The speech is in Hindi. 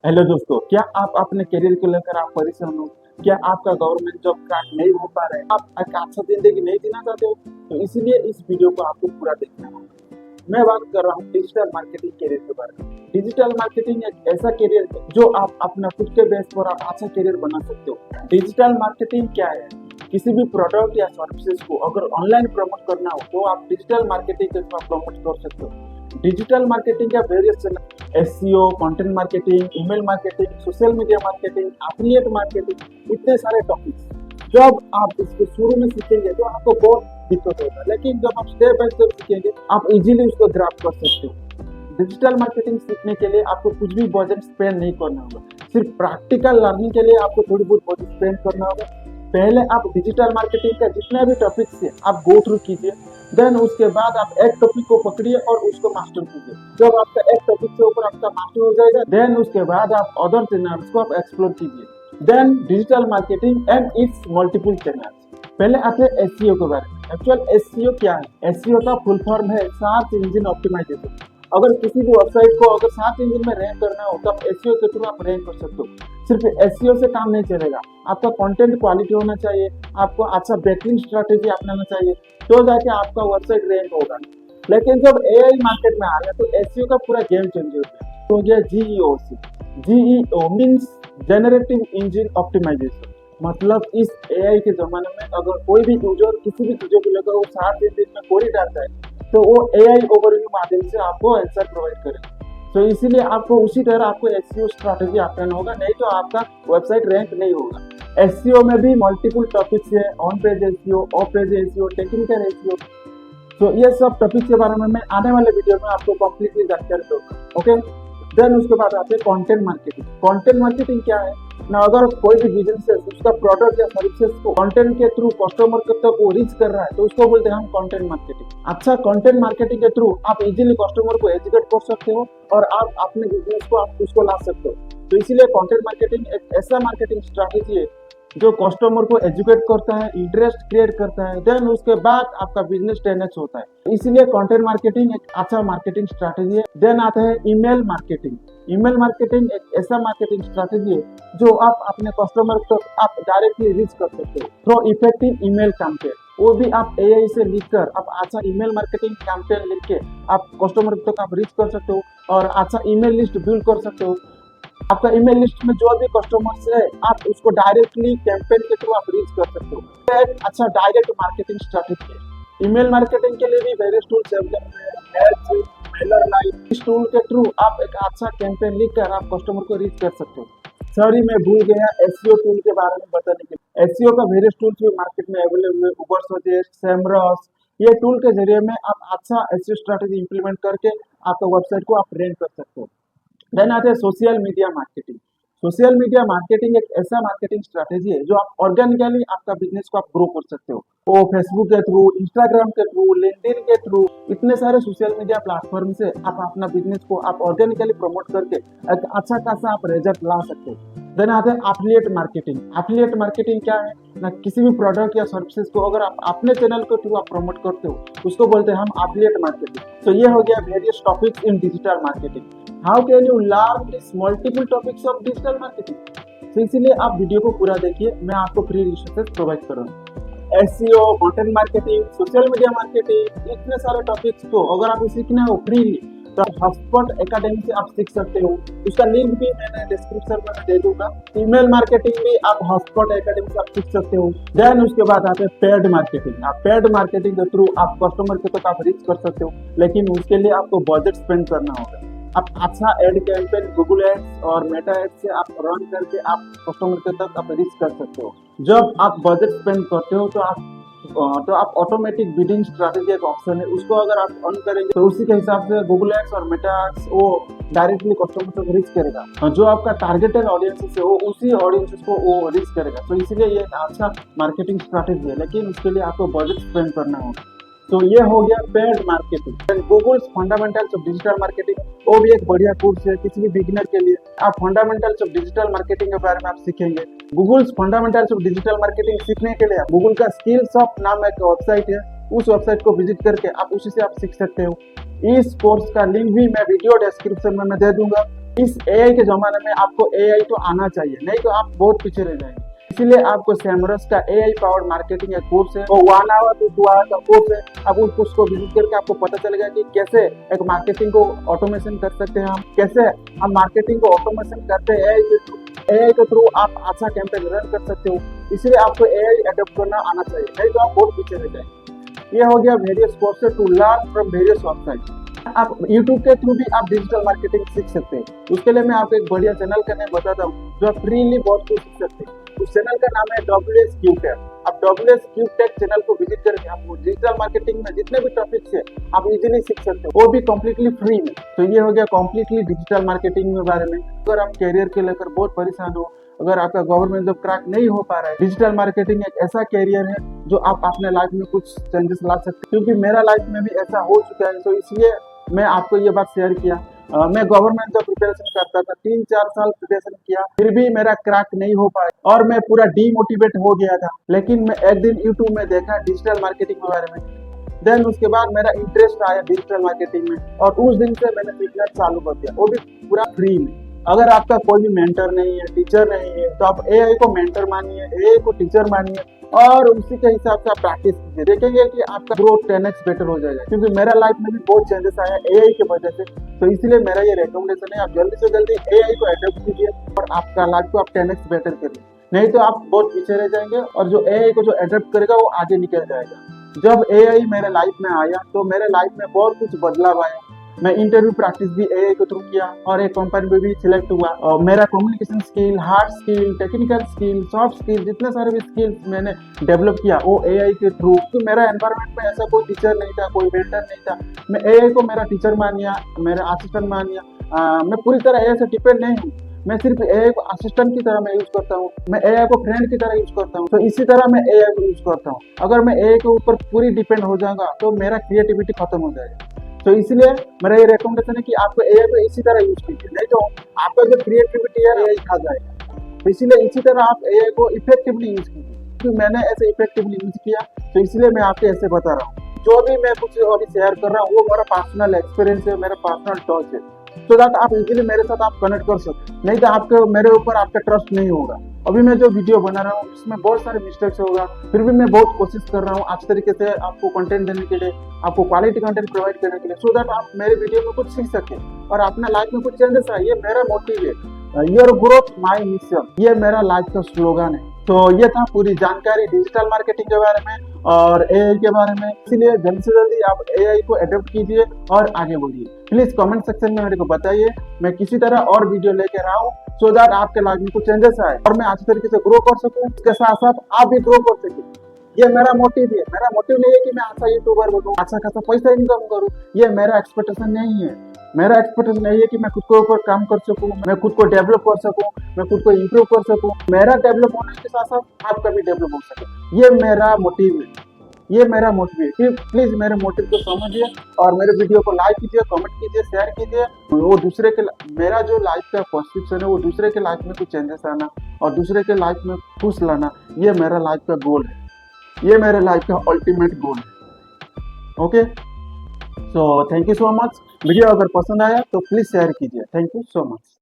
हेलो दोस्तों, क्या आप अपने करियर को लेकर आप परेशान हो? क्या आपका गवर्नमेंट जॉब क्रैक नहीं हो पा रहा है? आप एक अच्छा जिंदगी नहीं जीना चाहते हो? तो इसीलिए इस वीडियो को आपको पूरा देखना होगा। मैं बात कर रहा हूँ डिजिटल मार्केटिंग करियर के बारे में। डिजिटल मार्केटिंग एक ऐसा करियर है जो आप अपना खुद के बेस पर आप अच्छा करियर बना सकते हो। डिजिटल मार्केटिंग क्या है? किसी भी प्रोडक्ट या सर्विसेज को अगर ऑनलाइन प्रमोट करना हो तो आप डिजिटल मार्केटिंग के थ्रू प्रमोट कर सकते हो। डिजिटल मार्केटिंग का various channel SEO, content marketing, email marketing, social media marketing, affiliate marketing, इतने सारे टॉपिक्स। जब आप इसको शुरू में सीखेंगे तो आपको बहुत दिक्कत होगा, लेकिन जब आप स्टेप बाय स्टेप सीखेंगे आप इजीली उसको ग्रैब कर सकते हो। डिजिटल मार्केटिंग सीखने के लिए आपको कुछ भी बजट स्पेंड नहीं करना होगा। सिर्फ प्रैक्टिकल लर्निंग के लिए आपको थोड़ी बहुत बजट स्पेंड करना होगा। पहले आप डिजिटल मार्केटिंग का जितना भी टॉपिक्स है आप गो थ्रू कीजिए। देन उसके बाद आप एक टॉपिक को पकड़िए और उसको मास्टर कीजिए। जब आपका एक टॉपिक के ऊपर आपका मास्टर हो जाएगा, देन उसके बाद आप अदर चैनल्स को आप एक्सप्लोर कीजिए। Then digital marketing and its multiple channels. पहले आते हैं एसईओ के बारे में। एक्चुअल एसईओ क्या है? एसईओ का फुल फॉर्म है सर्च इंजन ऑप्टिमाइजेशन। अगर किसी भी वेबसाइट को अगर सर्च इंजन में रैंक करना हो तो आप एसईओ के थ्रू आप रैंक कर सकते हो। सिर्फ एसईओ से काम नहीं चलेगा, आपका कंटेंट क्वालिटी होना चाहिए, आपको अच्छा बैकलिंक स्ट्रैटेजी अपनाना चाहिए, तो जाके आपका वेबसाइट रैंक होगा। लेकिन जब एआई मार्केट में आ गया तो एसईओ का पूरा गेम चेंज हो गया। GEOC, GEO means generative engine optimization. मतलब इस एआई के जमाने में अगर कोई भी यूजर किसी भी चीजों को लेकर वो सर्च इंजन में क्वेरी डालता है तो वो एआई ओवरव्यू माध्यम से आपको आंसर प्रोवाइड करेगा। तो इसीलिए आपको उसी तरह आपको एसईओ स्ट्रैटेजी अपनाना होगा, नहीं तो आपका वेबसाइट रैंक नहीं होगा। एसईओ में भी मल्टीपल टॉपिक्स है, on page SEO, of page SEO, technical SEO. तो ये सब टॉपिक के बारे में मैं आने वाले वीडियो में आपको कंप्लीटली जानकारी दूंगा। ओके, देन उसके बाद आते हैं कंटेंट मार्केटिंग। कंटेंट मार्केटिंग क्या है ना? अगर कोई भी बिजनेस है उसका प्रोडक्ट या सर्विसेज को कंटेंट के थ्रू कस्टमर तक वो रीच कर रहा है तो उसको बोलते हैं हम कंटेंट मार्केटिंग। अच्छा, कंटेंट मार्केटिंग के थ्रू आप इजीली कस्टमर को एजुकेट कर सकते हो और आप अपने बिजनेस को आप उसको ला सकते हो। तो इसीलिए कंटेंट मार्केटिंग एक ऐसा मार्केटिंग स्ट्रैटेजी है जो कस्टमर को एजुकेट करता है, इंटरेस्ट क्रिएट करता है, देन उसके बाद आपका बिजनेस 10x होता है। इसीलिए कंटेंट मार्केटिंग एक अच्छा मार्केटिंग स्ट्रैटेजी है। देन आता है ईमेल मार्केटिंग। ईमेल मार्केटिंग एक ऐसा मार्केटिंग स्ट्रैटेजी है जो आप अपने कस्टमर तक आप डायरेक्टली रीच कर सकते हो थ्रू इफेक्टिव ईमेल कैंपेन। वो भी आप एआई से लिखकर आप अच्छा ईमेल मार्केटिंग कैंपेन लिख के आप कस्टमर तक आप रीच कर सकते हो और अच्छा ईमेल लिस्ट बिल्ड कर सकते हो। आपका ईमेल लिस्ट में जो भी कस्टमर्स है आप उसको डायरेक्टली कैंपेन के थ्रू आप रीच कर सकते हो। एक अच्छा डायरेक्ट मार्केटिंग स्ट्रैटेजी है। ईमेल मार्केटिंग के लिए भी वेरियस टूल्स अवेलेबल है, एड्स, मेलर लाइन। इस टूल के थ्रू आप एक अच्छा कैंपेन लिखकर आप कस्टमर को रीच कर सकते हो। सॉरी, मैं भूल गया एसईओ टूल के बारे में बताने के लिए। एसईओ का वेरियस टूल्स भी मार्केट में अवेलेबल है, उबरसजेस्ट, सेमरस। ये टूल के जरिए में आप अच्छा एसईओ स्ट्रैटेजी इंप्लीमेंट करके आपका वेबसाइट को आप रैंक कर सकते हो। देन आते हैं social media marketing. Social media marketing एक ऐसा मार्केटिंग स्ट्रैटेजी है जो आप ऑर्गेनिकली आपका बिजनेस को आप ग्रो कर सकते हो। वो फेसबुक के थ्रू, इंस्टाग्राम के थ्रू, लिंक्डइन के थ्रू, इतने सारे सोशल मीडिया प्लेटफॉर्म से आप अपना बिजनेस को आप ऑर्गेनिकली प्रमोट करके एक अच्छा खासा आप रिजल्ट ला सकते हो। देन आते हैं एफिलिएट मार्केटिंग। एफिलिएट मार्केटिंग क्या है ना? किसी भी प्रोडक्ट या सर्विसेज को अगर आप अपने चैनल के थ्रू आप प्रमोट करते हो उसको बोलते हैं हम एफिलिएट मार्केटिंग। तो ये हो गया various topics in digital marketing. How can you learn this multiple topics of digital marketing? तो इसीलिए आप वीडियो को पूरा देखिए, मैं आपको फ्री रिसोर्सेज प्रोवाइड करूँगा। SEO, content marketing, social media marketing, इतने सारे टॉपिक्स को अगर आप सीखना हो फ्रीली तो आप हॉटस्पॉट एकेडमी से आप सीख सकते हो। उसका लिंक भी मैंने डिस्क्रिप्शन में दे दूंगा। ईमेल मार्केटिंग भी आप हॉटस्पॉट एकेडमी से आप सीख सकते हो। देन उसके बाद आते हैं पेड मार्केटिंग। आप पेड मार्केटिंग के थ्रू आप कस्टमर के तक आप रीच कर सकते हो, लेकिन उसके लिए आपको बजट स्पेंड करना होगा। आप अच्छा एड कैंपेन गूगल एड्स और मेटा एड्स से आप रन करके आप कस्टमर के तक आप रीच कर सकते हो। जब आप बजट स्पेंड करते हो तो आप ऑटोमेटिक बिडिंग स्ट्रैटेजी एक ऑप्शन है, उसको अगर आप ऑन करेंगे तो उसी के हिसाब से गूगल एड्स और मेटा एड्स वो डायरेक्टली कस्टमर तक रीच करेगा और जो आपका टारगेटेड ऑडियंसेस है वो उसी ऑडियंसेस को वो रीच करेगा। तो इसीलिए ये एक अच्छा मार्केटिंग स्ट्रैटेजी है, लेकिन उसके लिए आपको बजट स्पेंड करना होगा। तो ये हो गया paid marketing. Google's fundamentals of digital marketing, वो भी एक बढ़िया कोर्स है किसी भी बिगिनर के लिए। आप फंडामेंटल्स ऑफ डिजिटल मार्केटिंग के बारे में आप सीखेंगे। Google's fundamentals of digital marketing सीखने के लिए गूगल का स्किल्स ऑफ नाम एक वेबसाइट है, उस वेबसाइट को विजिट करके आप उसी से आप सीख सकते हो। इस कोर्स का लिंक भी मैं वीडियो डिस्क्रिप्शन में मैं दे दूंगा। इस एआई के जमाने में आपको एआई तो आना चाहिए, नहीं तो आप बहुत पीछे रह जाएंगे। इसलिए आपको सेमरस का एआई पावर्ड मार्केटिंग एक कोर्स है, वो 1 आवर to 2 आवर का कोर्स है। आप उस कोर्स को विजिट करके आपको पता चलेगा कि कैसे एक मार्केटिंग को ऑटोमेशन कर सकते हैं हम, कैसे हम मार्केटिंग को ऑटोमेशन करते हैं एआई के थ्रू आप अच्छा कैंपेन रन कर सकते हो। इसलिए आपको एआई अडॉप्ट करना आना चाहिए, नहीं तो आप बहुत पीछे रह जाएंगे। ये हो गया various courses to learn from various website. आप YouTube के थ्रू भी आप डिजिटल मार्केटिंग सीख सकते हैं। उसके लिए मैं आपको एक बढ़िया चैनल का नाम बताता हूँ जो आप फ्रीली बहुत कुछ सीख सकते हैं। उस चैनल का नाम है WS Cube Tech। आप WS Cube Tech चैनल को विजिट करके आप डिजिटल मार्केटिंग में जितने भी टॉपिक्स है आप इजीली सीख सकते हो, वो भी कम्प्लीटली फ्री में। तो ये हो गया कम्प्लीटली डिजिटल मार्केटिंग के बारे में। अगर आप कैरियर के लेकर बहुत परेशान हो, अगर आपका गवर्नमेंट जॉब क्रैक नहीं हो पा रहा है, डिजिटल मार्केटिंग एक ऐसा कैरियर है जो आप अपने लाइफ में कुछ चेंजेस ला सकते हैं। क्योंकि मेरा लाइफ में भी ऐसा हो चुका है, तो इसलिए मैं आपको ये बात शेयर किया। मैं गवर्नमेंट जॉब प्रिपरेशन करता था, 3-4 साल प्रिपरेशन किया, फिर भी मेरा क्रैक नहीं हो पाया और मैं पूरा डीमोटिवेट हो गया था। लेकिन मैं एक दिन यूट्यूब में देखा डिजिटल मार्केटिंग के बारे में, देन उसके बाद मेरा इंटरेस्ट आया डिजिटल मार्केटिंग में और उस दिन से मैंने सीखना चालू कर दिया, वो भी पूरा फ्री में। अगर आपका कोई भी मेंटर नहीं है, टीचर नहीं है, तो आप एआई को मेंटर मानिए, एआई को टीचर मानिए और उसी के हिसाब से आप प्रैक्टिस कीजिए। देखेंगे कि आपका ग्रोथ 10x बेटर हो जाएगा। क्योंकि मेरा लाइफ में भी बहुत चेंजेस आया एआई की वजह से, तो इसलिए मेरा ये रिकमेंडेशन है, आप जल्दी से जल्दी एआई को अडॉप्ट कीजिए और आपका लाइफ को आप 10x बेटर करिए, नहीं तो आप बहुत पीछे रह जाएंगे। और जो एआई को जो अडॉप्ट करेगा वो आगे निकल जाएगा। जब एआई मेरे लाइफ में आया तो मेरे लाइफ में बहुत कुछ बदलाव आया। मैं इंटरव्यू प्रैक्टिस भी एआई के थ्रू किया और एक कंपनी में भी सिलेक्ट हुआ और मेरा communication skill, hard skill, technical skill, soft skill, जितने सारे भी स्किल्स मैंने डेवलप किया वो एआई के थ्रू। तो मेरा एनवायरनमेंट में ऐसा कोई टीचर नहीं था, कोई मेंटर नहीं था। मैं एआई को मेरा टीचर मान लिया, मेरा असिस्टेंट मान लिया। मैं पूरी तरह एआई से डिपेंड नहीं हूँ। मैं सिर्फ एआई को असिस्टेंट की तरह मैं यूज करता हूँ, मैं एआई को फ्रेंड की तरह यूज करता हूँ। तो इसी तरह मैं एआई को यूज करता हूँ। अगर मैं एआई के ऊपर पूरी डिपेंड हो जाऊंगा तो मेरा क्रिएटिविटी खत्म हो जाएगा। तो इसलिए मेरा ये रिकमेंडेशन है कि आपको एआई को इसी तरह यूज कीजिए, नहीं तो आपका जो क्रिएटिविटी है एआई खा जाएगा। तो इसीलिए इसी तरह आप एआई को इफेक्टिवली यूज कीजिए। क्योंकि मैंने ऐसे इफेक्टिवली यूज किया, तो इसलिए मैं आपको ऐसे बता रहा हूँ। जो भी मैं कुछ अभी शेयर कर रहा हूँ वो मेरा पर्सनल एक्सपीरियंस है, मेरा पर्सनल टॉच है, तो दैट आप इजीली मेरे साथ आप कनेक्ट कर सकते। नहीं तो आपके मेरे ऊपर आपका ट्रस्ट नहीं होगा। अभी मैं जो वीडियो बना रहा हूँ उसमें बहुत सारे मिस्टेक्स होगा, फिर भी मैं बहुत कोशिश कर रहा हूँ अच्छे तरीके से आपको कंटेंट देने के लिए, आपको क्वालिटी कंटेंट प्रोवाइड करने के लिए, सो दैट आप मेरे वीडियो में कुछ सीख सके और अपना लाइफ में कुछ चेंजेस आए। ये मेरा मोटिव है, योर ग्रोथ माय मिशन, ये मेरा लाइफ का स्लोगन है। तो ये था पूरी जानकारी डिजिटल मार्केटिंग के बारे में और एआई के बारे में। इसलिए जल्दी से जल्दी आप एआई को अडॉप्ट कीजिए और आगे बढ़िए। प्लीज कमेंट सेक्शन में मेरे को बताइए, मैं किसी तरह और वीडियो लेकर आऊँ सो दैट आपके लाइफ में कुछ चेंजेस आए और मैं अच्छे तरीके से ग्रो कर सकूँ, इसके साथ साथ आप भी ग्रो कर सकें। ये मेरा मोटिव है। मेरा मोटिव नहीं है कि मैं अच्छा यूट्यूबर बनूं, अच्छा खासा पैसा इनकम करूं, ये मेरा एक्सपेक्टेशन नहीं है। मेरा एक्सपेक्टेशन नहीं है कि मैं खुद के ऊपर काम कर सकूं, मैं खुद को डेवलप कर सकूं, मैं खुद को इम्प्रूव कर सकूं। मेरा डेवलप होने के साथ साथ आपका भी डेवलप हो सके, ये मेरा मोटिव है। ये मेरा मोटिव है। प्लीज मेरे मोटिव को समझिए और मेरे वीडियो को लाइक कीजिए, कमेंट कीजिए, शेयर कीजिए। वो दूसरे के, मेरा जो लाइफ का पर्सपेक्शन है वो दूसरे के लाइफ में कुछ चेंजेस आना और दूसरे के लाइफ में खुश लाना, ये मेरा लाइफ का गोल है, ये मेरे लाइफ का अल्टीमेट गोल है। Okay, so thank you so much. Video अगर पसंद आया तो प्लीज शेयर कीजिए। Thank you so much.